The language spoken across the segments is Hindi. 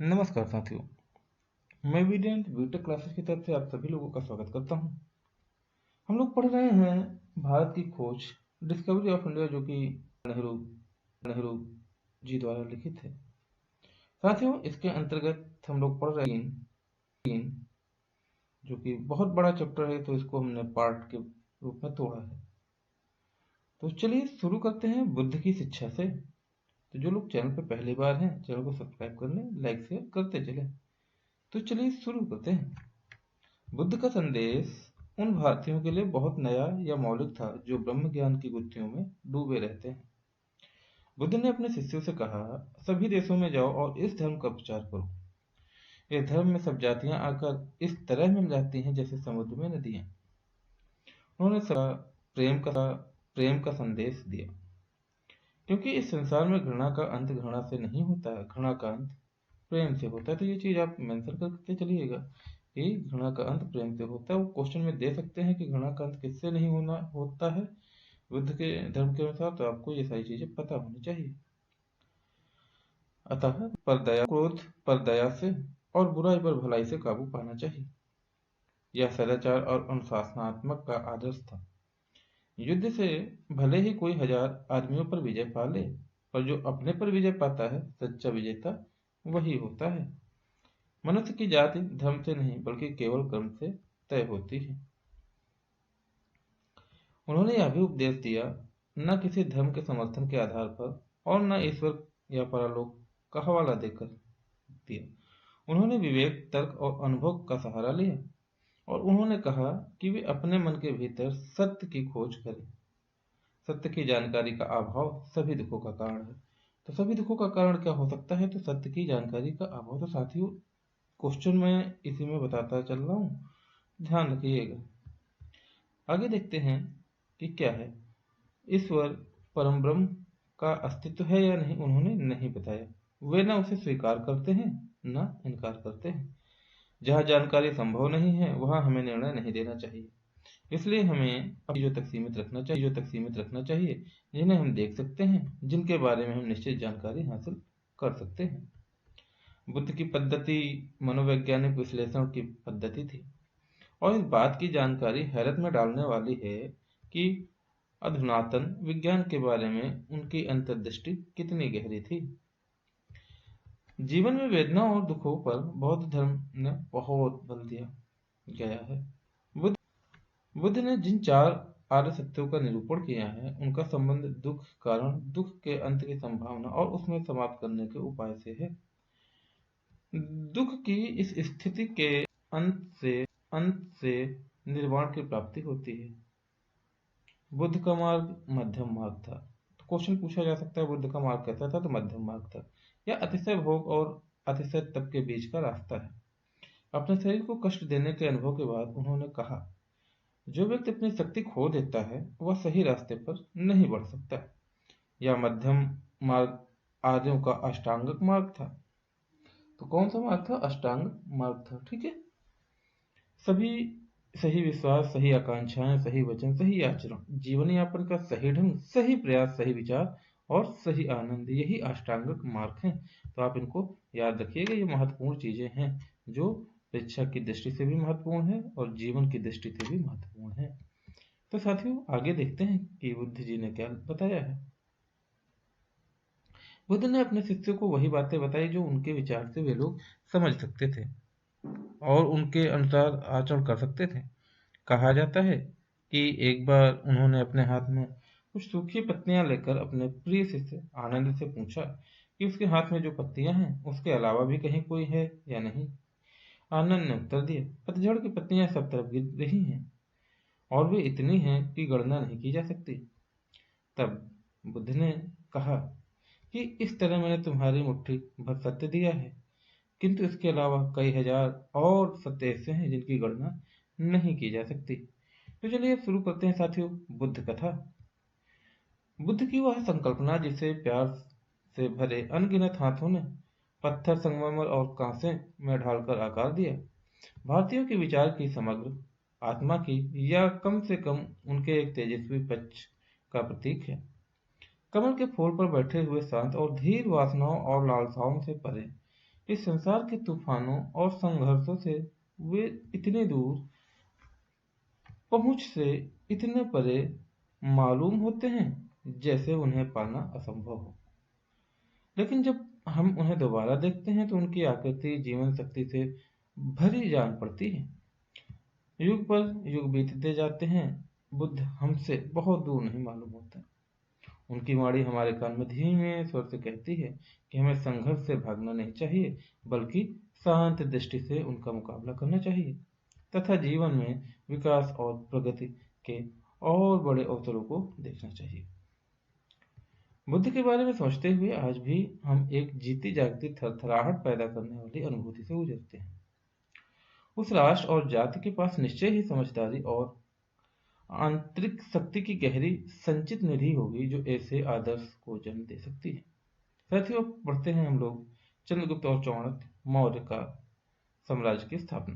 नमस्कार साथियों। मैं वीडियंट बीटेक क्लासेस की तरफ से आप सभी लोगों का स्वागत करता हूं। हम लोग पढ़ रहे हैं भारत की खोज, डिस्कवरी ऑफ इंडिया, जो कि नेहरू नेहरू जी द्वारा लिखित है। साथियों, इसके अंतर्गत हम लोग पढ़ रहे हैं तीन, जो कि बहुत बड़ा चैप्टर है, तो इसको हमने पार्ट के रूप में तोड़ा है। तो चलिए शुरू करते हैं बुद्ध की शिक्षा से। तो जो लोग चैनल पर पहली बार हैं, चैनल को सब्सक्राइब कर लें, लाइक शेयर करते चलें। तो चलिए शुरू करते हैं। बुद्ध का संदेश उन भारतीयों के लिए बहुत नया या मौलिक था जो ब्रह्म ज्ञान की गुत्थियों में डूबे रहते हैं। बुद्ध ने अपने शिष्यों से कहा, सभी देशों में जाओ और इस धर्म का प्रचार करो। इस धर्म में सब जातियां आकर इस तरह मिल जाती हैं जैसे समुद्र में नदियां। उन्होंने प्रेम का संदेश दिया, क्योंकि इस संसार में घृणा का अंत घृणा से नहीं होता है, घृणा का अंत प्रेम से होता है। तो ये चीज आप मेंशन करते चलिएगा कि घृणा का अंत प्रेम से होता है। वो क्वेश्चन में दे सकते हैं कि घृणा का अंत किससे नहीं होना होता है बुद्ध के धर्म के अनुसार, तो आपको ये सारी चीजें पता होनी चाहिए। अतः क्रोध पर दया से और बुराई पर भलाई से काबू पाना चाहिए। यह सदाचार और अनुशासनात्मक का आदर्श था। युद्ध से भले ही कोई 1000 आदमियों पर विजय पा ले, पर जो अपने पर विजय पाता है, सच्चा विजेता वही होता है। मनुष्य की जाति धर्म से नहीं बल्कि केवल कर्म से तय होती है। उन्होंने यह भी उपदेश दिया, न किसी धर्म के समर्थन के आधार पर और न ईश्वर या परलोक का हवाला देकर दिया। उन्होंने विवेक, तर्क और अनुभव का सहारा लिया, और उन्होंने कहा कि वे अपने मन के भीतर सत्य की खोज करें। सत्य की जानकारी का अभाव सभी दुखों का कारण है। तो सभी दुखों का कारण क्या हो सकता है? तो सत्य की जानकारी का अभाव। तो साथियों, क्वेश्चन में इसी में बताता चल रहा हूँ, ध्यान रखिएगा। आगे देखते हैं कि क्या है ईश्वर, परम ब्रह्म का अस्तित्व है या नहीं, उन्होंने नहीं बताया। वे न उसे स्वीकार करते हैं न इनकार करते हैं। जहाँ जानकारी संभव नहीं है वहाँ हमें निर्णय नहीं देना चाहिए। इसलिए हमें अपनी चीजों तक सीमित रखना चाहिए जिन्हें हम देख सकते हैं, जिनके बारे में हम निश्चित जानकारी हासिल कर सकते हैं। बुद्ध की पद्धति मनोवैज्ञानिक विश्लेषण की पद्धति थी, और इस बात की जानकारी हैरत में डालने वाली है कि अधुनातन विज्ञान के बारे में उनकी अंतर्दृष्टि कितनी गहरी थी। जीवन में वेदना और दुखों पर बौद्ध धर्म ने बहुत बल दिया गया है। बुद्ध बुद्ध ने जिन 4 आर्य सत्यों का निरूपण किया है, उनका संबंध दुख, कारण, दुख के अंत की संभावना और उसमें समाप्त करने के उपाय से है। दुख की इस स्थिति के अंत से निर्वाण की प्राप्ति होती है। बुद्ध का मार्ग मध्यम मार्ग था। तो क्वेश्चन पूछा जा सकता है, बुद्ध का मार्ग कैसा था? तो मध्यम मार्ग था। यह अतिशय भोग और अतिशय तप के बीच का रास्ता है। अपने शरीर को कष्ट देने के अनुभव के बाद उन्होंने कहा, जो व्यक्ति अपनी शक्ति खो देता है वह सही रास्ते पर नहीं बढ़ सकता। यह मध्यम मार्ग आर्यों का अष्टांगिक मार्ग था। तो कौन सा मार्ग था? अष्टांग मार्ग था। ठीक है। सभी सही विश्वास, सही आकांक्षाएं, सही वचन, सही आचरण, जीवन यापन का सही ढंग, सही प्रयास, सही विचार और सही आनंद, यही अष्टांगिक मार्ग है। तो आप इनको याद रखिएगा। ये महत्वपूर्ण चीजें हैं जो परीक्षा की दृष्टि से भी महत्वपूर्ण है और जीवन की दृष्टि से भी महत्वपूर्ण है। तो साथियों, आगे देखते हैं कि बुद्ध जी ने क्या बताया है। बुद्ध ने अपने शिष्यों को वही बातें बताई जो उनके विचार से वे लोग समझ सकते थे और उनके अनुसार आचरण कर सकते थे। कहा जाता है कि एक बार उन्होंने अपने हाथ में कुछ सूखी पत्तियां लेकर अपने प्रिय शिष्य आनंद से पूछा कि उसके हाथ में जो पत्तियां हैं उसके अलावा भी कहीं कोई है या नहीं। आनंद ने उत्तर दिया, पतझड़ की पत्तियां सब तरफ गिर रही हैं और वे इतनी हैं कि गणना नहीं की जा सकती। तब बुद्ध ने कहा कि इस तरह मैंने तुम्हारी मुट्ठी भर सत्य दिया है, किंतु इसके अलावा कई हजार और सत्य ऐसे हैं जिनकी गणना नहीं की जा सकती। तो चलिए शुरू करते हैं साथियों, बुद्ध कथा। बुद्ध की वह संकल्पना जिसे प्यार से भरे अनगिनत हाथों ने पत्थर, संगमरमर और कांसे में ढालकर आकार दिया, भारतीयों के विचार की समग्र आत्मा की, या कम से कम उनके एक तेजस्वी पक्ष का प्रतीक है। कमल के फूल पर बैठे हुए शांत और धीर, वासनाओं और लालसाओं से परे, इस संसार के तूफानों और संघर्षों से वे इतने दूर, पहुंच से इतने परे मालूम होते हैं जैसे उन्हें पाना असंभव हो। लेकिन जब हम उन्हें दोबारा देखते हैं तो उनकी आकृति जीवन शक्ति से भरी जान पड़ती है। युग पर युग बीतते जाते हैं, बुद्ध हमसे बहुत दूर नहीं मालूम होते। उनकी वाणी हमारे कान में धीमे स्वर से कहती है कि हमें संघर्ष से भागना नहीं चाहिए, बल्कि शांत दृष्टि से उनका मुकाबला करना चाहिए तथा जीवन में विकास और प्रगति के और बड़े अवसरों को देखना चाहिए। बुद्ध के बारे में सोचते हुए आज भी हम एक जीती जागती थरथराहट पैदा करने वाली अनुभूति से गुजरते हैं। उस राष्ट्र और जाति के पास निश्चय ही समझदारी और आंतरिक शक्ति की गहरी संचित निधि होगी जो ऐसे आदर्श को जन्म दे सकती है। साथियों, पढ़ते हैं हम लोग चंद्रगुप्त और चाणक्य मौर्य का साम्राज्य की स्थापना।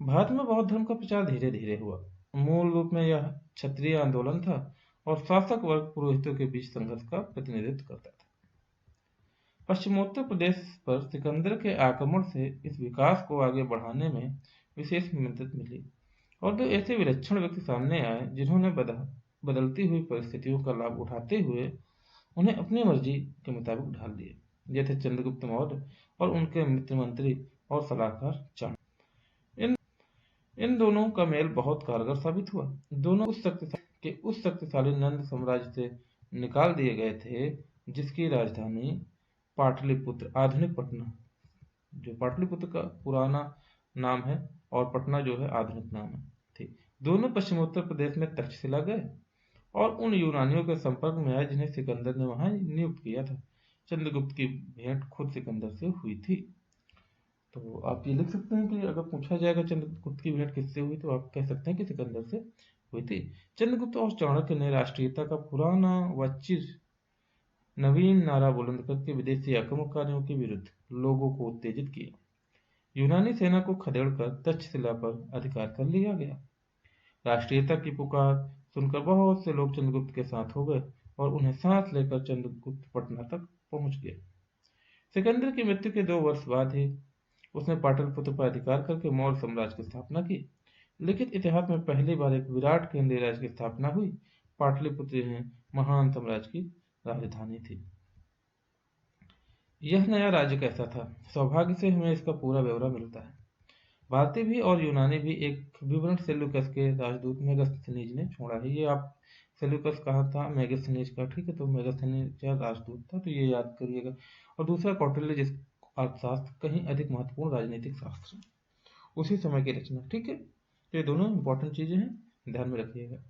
भारत में बौद्ध धर्म का प्रचार धीरे धीरे हुआ। मूल रूप में यह क्षत्रिय आंदोलन था और शासक वर्ग पुरोहितों के बीच संघर्ष का प्रतिनिधित्व करता था। पश्चिमोत्तर प्रदेश पर सिकंदर के आक्रमण से इस विकास को आगे बढ़ाने में विशेष मदद मिली और दो ऐसे विलक्षण व्यक्ति सामने आए जिन्होंने बदलती हुई परिस्थितियों का लाभ उठाते हुए उन्हें अपनी मर्जी के मुताबिक ढाल दिए। ये थे चंद्रगुप्त मौर्य और उनके मित्र मंत्री और सलाहकार चाणक्य। इन दोनों का मेल बहुत कारगर साबित हुआ। दोनों उस शक्तिशाली नंद साम्राज्य से निकाल दिए गए थे जिसकी राजधानी पाटलिपुत्र, आधुनिक पटना, जो पाटलिपुत्र का पुराना नाम है और पटना जो है आधुनिक नाम है, थी। दोनों पश्चिमोत्तर प्रदेश में तक्षशिला गए और उन यूनानियों के संपर्क में आए जिन्हें सिकंदर ने वहां नियुक्त किया था। चंद्रगुप्त की भेंट खुद सिकंदर से हुई थी। तो आप ये लिख सकते हैं कि अगर पूछा जाएगा चंद्रगुप्त की भेंट किससे हुई तो आप कह सकते हैं कि सिकंदर से हुई थी। चंद्रगुप्त और चाणक्य ने राष्ट्रीयता का पुराना व चिर नवीन नारा बुलंद करके विदेशी आक्रमणकारियों के विरुद्ध लोगों को उत्तेजित किया। यूनानी सेना को खदेड़कर तक्षशिला पर अधिकार कर लिया गया। राष्ट्रीयता की पुकार सुनकर बहुत से लोग चंद्रगुप्त के साथ हो गए और उन्हें साथ लेकर चंद्रगुप्त पटना तक पहुंच गए। सिकंदर की मृत्यु के 2 वर्ष बाद ही उसने पाटलिपुत्र पर अधिकार करके मौर्य साम्राज्य की स्थापना की। लिखित इतिहास में पहली बार एक विराट केंद्रीय राज्य की स्थापना हुई। पाटलिपुत्र में महान साम्राज्य की राजधानी थी। यह नया राज्य कैसा था? सौभाग्य से हमें इसका पूरा ब्यौरा मिलता है। भारतीय भी और यूनानी भी एक विवरण सेल्यूकस के राजदूत मेगास्थनीज ने छोड़ा है। ये आप सेल्यूकस कहा था मेगास्थनीज का, ठीक है, तो मेगास्थनीज राजदूत था, तो ये याद करिएगा। और दूसरा कौटिल्य, जिस अर्थशास्त्र कहीं अधिक महत्वपूर्ण राजनीतिक शास्त्र, उसी समय की रचना, ठीक है। तो ये दोनों इंपॉर्टेंट चीजें हैं, ध्यान में रखिएगा।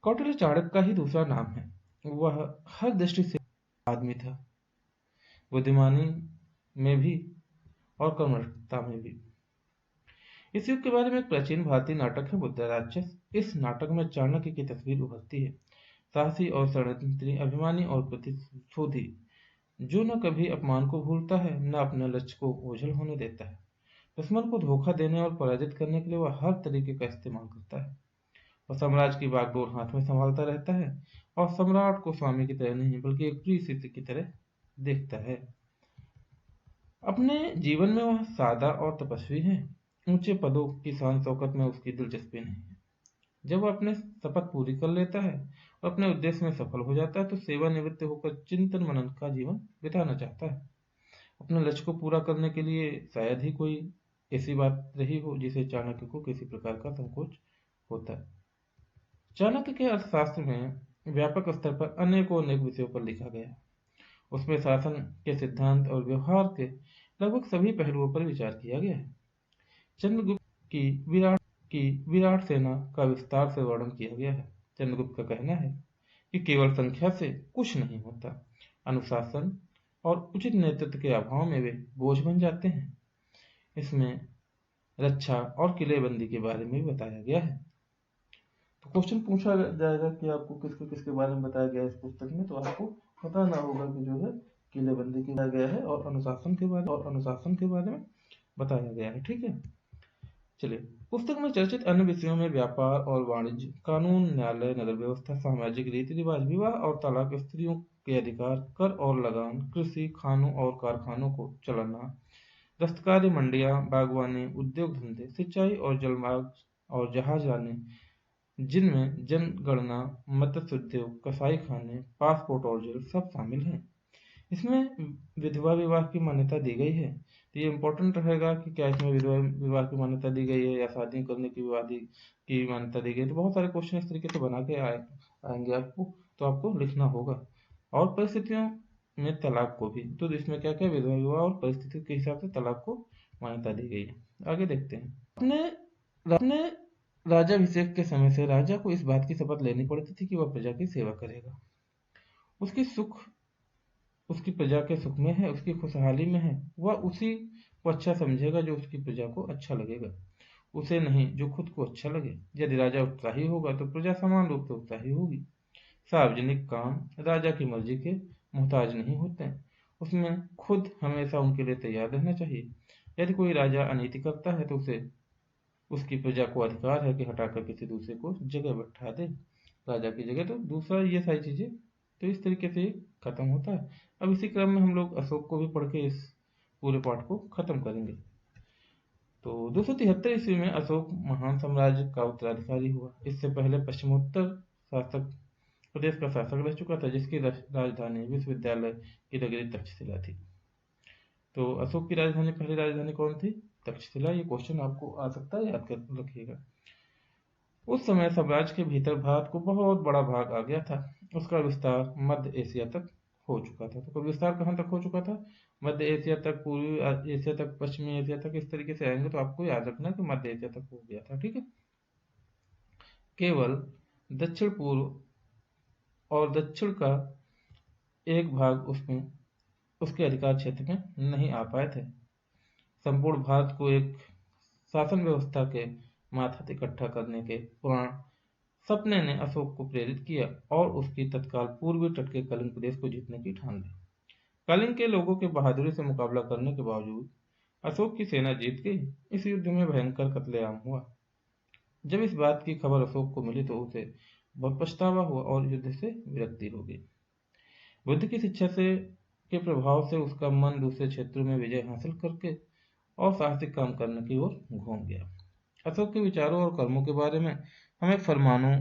कौटिल्य चाणक्य का ही दूसरा नाम है। वह हर दृष्टि से आदमी था, बुद्धिमानी में भी और कर्मठता में भी। इस युग के बारे में एक प्राचीन भारतीय नाटक है बुद्ध राक्षस। इस नाटक में चाणक्य की तस्वीर उभरती है, साहसी और षड्यंत्री, अभिमानी और प्रतिशोधी, जो न कभी अपमान को भूलता है न अपने लक्ष्य को ओझल होने देता है। दुश्मन को धोखा देने और पराजित करने के लिए वह हर तरीके का इस्तेमाल करता है। वह साम्राज्य की बागडोर हाथ में संभालता रहता है और सम्राट को स्वामी की तरह नहीं बल्कि एक प्रिय शिष्य की तरह देखता है। अपने जीवन में वह सादा और तपस्वी है। ऊंचे पदों की शान शौकत में उसकी दिलचस्पी नहीं है। जब वह अपने शपथ पूरी कर लेता है और अपने उद्देश्य में सफल हो जाता है तो सेवानिवृत्त होकर चिंतन मनन का जीवन बिताना चाहता है। अपने लक्ष्य को पूरा करने के लिए शायद ही कोई ऐसी बात रही हो जिसे चाणक्य को किसी प्रकार का संकोच होता है। चाणक्य के अर्थशास्त्र में व्यापक स्तर पर अनेकों अनेक विषयों पर लिखा गया है। उसमें शासन के सिद्धांत और व्यवहार के लगभग सभी पहलुओं पर विचार किया गया है। चंद्रगुप्त की विराट सेना का विस्तार से वर्णन किया गया है। चंद्रगुप्त का कहना है कि केवल संख्या से कुछ नहीं होता, अनुशासन और उचित नेतृत्व के अभाव में वे बोझ बन जाते हैं। इसमें रक्षा और किलेबंदी के बारे में भी बताया गया है। तो क्वेश्चन पूछा जाएगा कि आपको किसके किसके बारे में बताया गया है इस पुस्तक में, तो आपको बताना होगा कि जो है किलेबंदी किया गया है और अनुशासन के बारे में बताया गया है, ठीक है। चलिए, पुस्तक में चर्चित अन्य विषयों में व्यापार और वाणिज्य, कानून, न्यायालय, नगर व्यवस्था, सामाजिक रीति रिवाज, विवाह और तलाक, स्त्रियों के अधिकार, कर और लगान, कृषि, खानों और कारखानों को चलाना, दस्तकारी, मंडियां, बागवानी, उद्योग धंधे, सिंचाई और जलमार्ग और जहाजरानी, जिनमें जनगणना, मत्स्य उद्योग, कसाई खाने, पासपोर्ट और जेल सब शामिल हैं। इसमें विधवा विवाह की मान्यता दी गई है। तो ये इम्पोर्टेंट रहेगा कि क्या इसमें विधवा विवाह की मान्यता दी गई है या शादी करने की विवादी की मान्यता दी गई। तो बहुत सारे क्वेश्चन इस तरीके से बना के आएंगे आपको, तो आपको लिखना होगा। और परिस्थितियों में तलाक को भी, तो इसमें क्या क्या विधवा विवाह और परिस्थितियों के हिसाब से तलाक को मान्यता दी गई है। आगे देखते हैं। अपने राजाभिषेक के समय से राजा को इस बात की शपथ लेनी पड़ती थी कि वह प्रजा की सेवा करेगा, उसकी सुख उसकी प्रजा के सुख में है, उसकी खुशहाली में है। वह उसी को अच्छा समझेगा जो उसकी प्रजा को अच्छा लगेगा, उसे नहीं जो खुद को अच्छा लगे। यदि राजा उत्साही होगा तो प्रजा समान रूप से उत्साही होगी। सार्वजनिक काम राजा की मर्जी के मोहताज नहीं होते, उसमें खुद हमेशा उनके लिए तैयार रहना चाहिए। यदि कोई राजा अनीति करता है तो उसे उसकी प्रजा को अधिकार है कि हटाकर किसी दूसरे को जगह बैठा दे, राजा की जगह। तो दूसरा ये सारी चीजें, तो इस तरीके से खत्म होता है। अब इसी क्रम में हम लोग अशोक को भी पढ़ के इस पूरे पाठ को खत्म करेंगे। तो 273 ईस्वी में अशोक महान साम्राज्य का उत्तराधिकारी हुआ। इससे पहले पश्चिमोत्तर शासक प्रदेश का शासक रह चुका था, जिसकी राजधानी विश्वविद्यालय की नगरी तक्षशिला थी। तो अशोक की राजधानी, पहली राजधानी कौन थी? तक्षशिला। ये क्वेश्चन आपको आ सकता है, याद कर रखिएगा। उस समय साम्राज्य के भीतर भारत को बहुत बड़ा भाग आ गया था। उसका विस्तार मध्य एशिया तक हो चुका था। तो विस्तार कहाँ तक हो चुका था? मध्य एशिया तक, पूर्वी एशिया तक, पश्चिमी एशिया तक। इस तरीके से आएंगे तो आपको याद रखना कि मध्य एशिया तक हो गया था। ठीक है। केवल दक्षिण पूर्व और दक्षिण का एक भाग उसमें उसके अधिकार क्षेत्र में नहीं आ पाए थे। संपूर्ण भारत को एक शासन व्यवस्था के मातहत इकट्ठा करने के पुराण सपने ने अशोक को प्रेरित किया और उसकी तत्काल पूर्वी तट के कलिंग प्रदेश को जीतने की ठान ली। कलिंग के लोगों के बहादुरी से मुकाबला करने के बावजूद अशोक की सेना जीत गई। इस युद्ध में भयंकर कत्लेआम हुआ। जब इस बात की खबर अशोक को मिली तो उसे बहुत पछतावा हुआ और युद्ध से विरक्ति हो गई। बुद्ध की शिक्षा से के प्रभाव से उसका मन दूसरे क्षेत्रों में विजय हासिल करके और साहसिक काम करने की ओर घूम गया। अशोक के विचारों और कर्मों के बारे में हमें फरमानों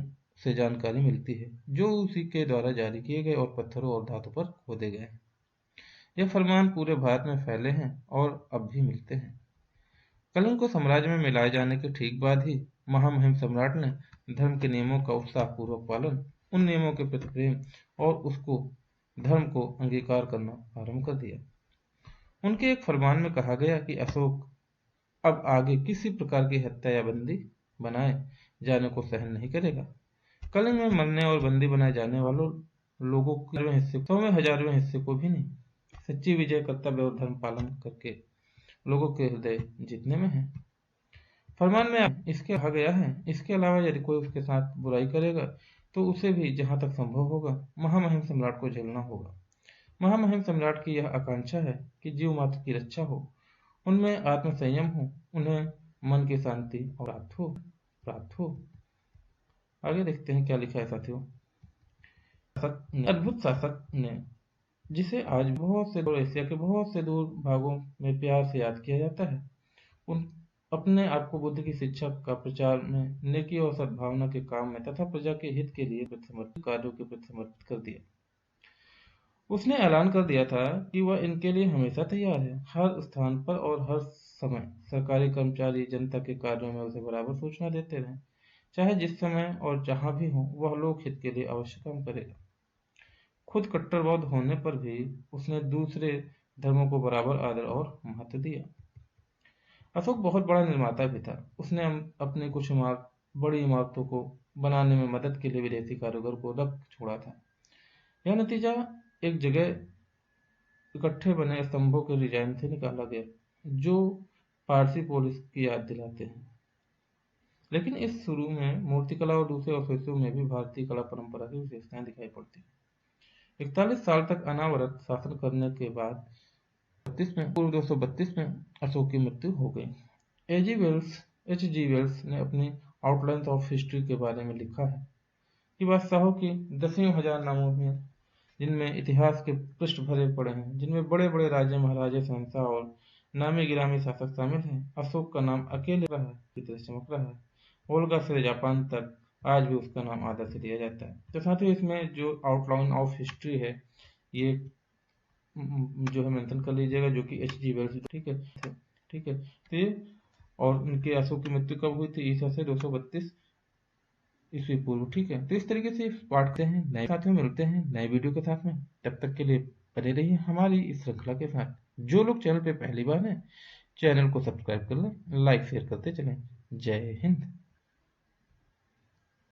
से जानकारी मिलती है, जो उसी के द्वारा जारी किए गए और पत्थरों और धातु पर खोदे गए हैं। यह फरमान पूरे भारत में फैले हैं और अब भी मिलते हैं। कलिंग को साम्राज्य में मिलाए जाने के ठीक बाद ही महामहिम सम्राट ने धर्म के नियमों का उत्साहपूर्वक पालन, उन नियमों के प्रति प्रेम और उसको धर्म को अंगीकार करना आरंभ कर दिया। उनके एक फरमान में कहा गया कि अशोक अब आगे किसी प्रकार की हत्या या बंदी बनाए जाने को सहन नहीं करेगा। कलिंग में मरने और बंदी बनाए जाने वालों लोगों के 100वें हिस्से को भी नहीं। सच्ची विजय कर्तव्य और धर्म पालन करके लोगों के हृदय जीतने में है। फरमान में इसके कहा गया है, इसके अलावा यदि कोई उसके साथ बुराई करेगा तो उसे भी जहां तक संभव होगा महामहिम सम्राट को झेलना होगा। महामहिम सम्राट की यह आकांक्षा है कि जीव मात्र की रक्षा हो, उनमें आत्म संयम हो, उन्हें मन की शांति और प्राप्त हो। आगे देखते हैं क्या लिखा है साथियों। अद्भुत शासक ने, जिसे आज बहुत से दूर एशिया के बहुत से दूर भागों में प्यार से याद किया जाता है, उन अपने आप को बुद्ध की शिक्षा का प्रचार में, नेकी और सद्भावना के काम में तथा प्रजा के हित के लिए समर्पित कार्यों के प्रति समर्पित कर दिया। उसने ऐलान कर दिया था कि वह इनके लिए हमेशा तैयार है। हर स्थान पर और हर समय सरकारी कर्मचारी जनता के कार्यों में उसे बराबर सूचना देते रहे। चाहे जिस समय और जहां भी हो, वह लोक हित के लिए अवश्य काम करेगा। खुद कट्टर बौद्ध होने पर भी उसने दूसरे धर्मों को बराबर आदर और महत्व दिया। अशोक बहुत बड़ा निर्माता भी था। उसने अपनी कुछ बड़ी इमारतों को बनाने में मदद के लिए विदेशी कारीगर को रख छोड़ा था। यह नतीजा एक जगह इकट्ठे बने स्तंभों के डिजाइन से निकाला गया, जो पारसी पोलिस की याद दिलाते हैं। लेकिन इस शुरू में मूर्तिकला और दूसरे अवशेषों में भी भारतीय कला परंपरा की विशेषताएं दिखाई पड़ती हैं। 41 साल तक अनावरत शासन करने के बाद पूर्व 232 में अशोक की मृत्यु हो गई। H.G. वेल्स ने अपनी आउटलाइन्स ऑफ हिस्ट्री के बारे में लिखा है कि बादशाहों की 10,000 नामों में जिनमें इतिहास के पृष्ठ भरे पड़े हैं, जिनमें बड़े बड़े राजे महाराजे शहंशाह और नामी गिरामी शासक शामिल हैं। अशोक का नाम अकेले रहा की तरह चमक रहा है। वोल्गा से जापान तक आज भी उसका नाम आदर से लिया जाता है। तो साथियों, इसमें जो आउटलाइन ऑफ हिस्ट्री है, ये जो है मेंशन कर लीजिएगा, जो कि H.G. वेल्स, ठीक है। ठीक है, तो ये, और उनके अशोक की मृत्यु कब हुई थी? ईसा से 232 ईस्वी पूर्व, ठीक है। तो इस तरीके से पाठ करते हैं, नए साथियों मिलते हैं नए वीडियो के साथ में। तब तक के लिए बने रहिए हमारी इस श्रृंखला के साथ। जो लोग चैनल पे पहली बार हैं, चैनल को सब्सक्राइब कर लें, लाइक शेयर करते चलें। जय हिंद।